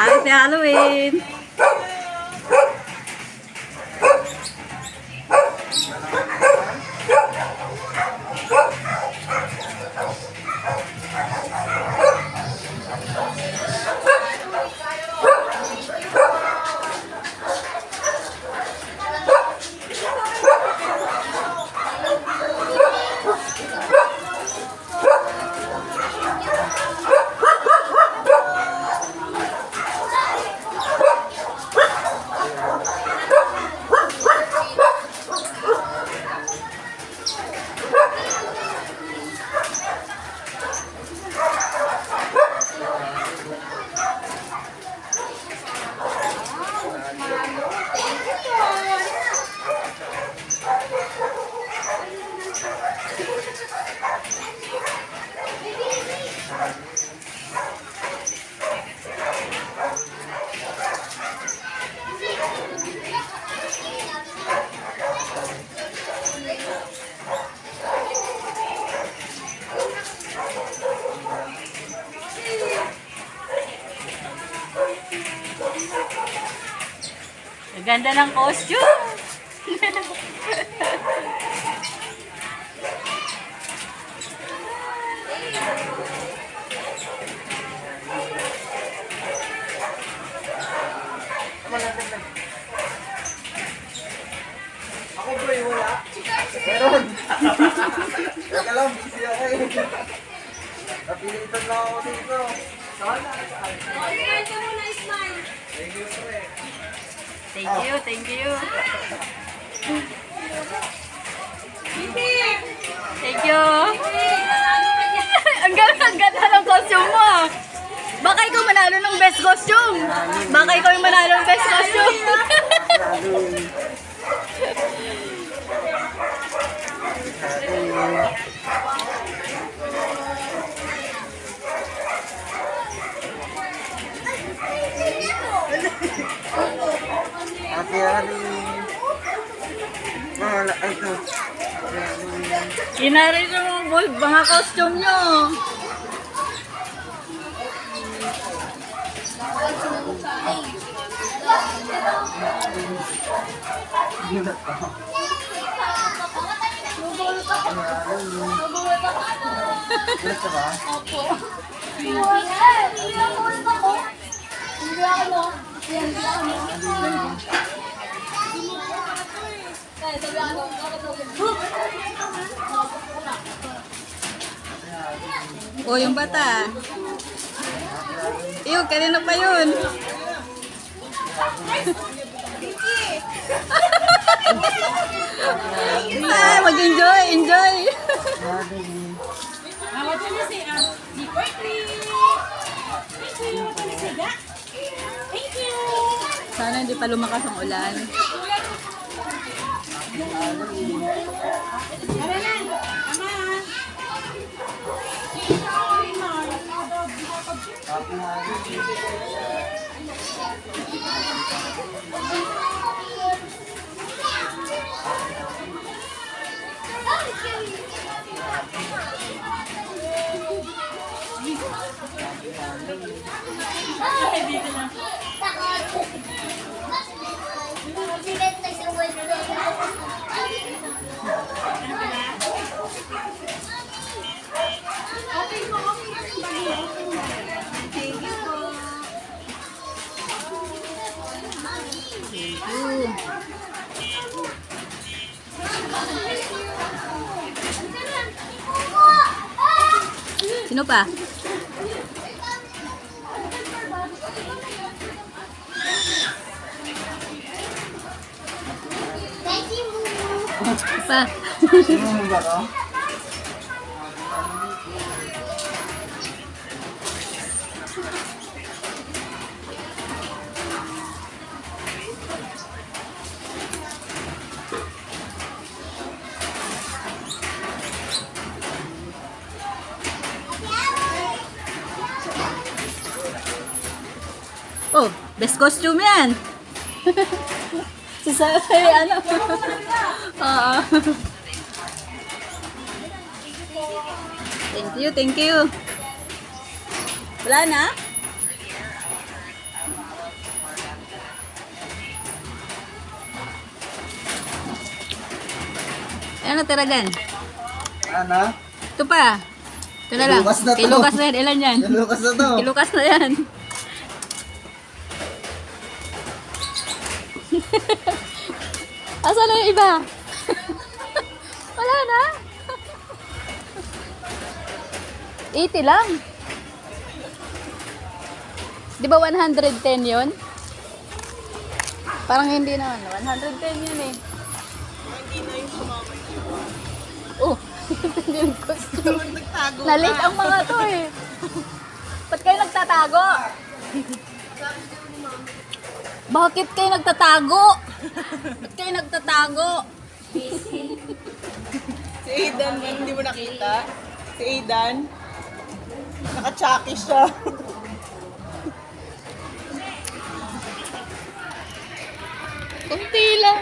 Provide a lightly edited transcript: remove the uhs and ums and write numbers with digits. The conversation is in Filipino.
Happy Halloween! Ang ganda ng costume! Ako bro, wala. Meron. Teka lang, busy ako eh. Napilitan lang ako dito. Sana. Thank you, pre. Thank you. Thank you. Ang ganda ng costume mo. Baka ikaw manalo ng best costume. Baka ikaw yung manalo ng best costume. Happy Halloween. Wala, ito. Inarin yung mga costume nyo. Gusto ba? O, yung bata. Iyo, kanina pa yun. Ay, mag-enjoy, enjoy. Sana hindi pa lumakas ang ulan. Happy Sino pa? Pa. Sino mo ba to? Oh, best costume yan. Sasabay, ano? Oo. Thank you. Wala na? Ano natira dyan? Ano? Ito pa. Ito na lang. Kay Lucas na to. Kay Lucas na yan. Ilan yan? Yung Lucas na to. Kay Lucas na yan. Asan na yung iba? Wala na. 80 lang. Di ba 110 yun? Parang hindi naman. 110 yun eh. Oh, yung costume. Nalit ang mga to eh. Ba't kayo nagtatago? Bakit kayo nagtatago? Ba't kayo nagtatago? Si Aidan, man, hindi mo nakita? Si Aidan, naka-chucky siya. Kunti lang.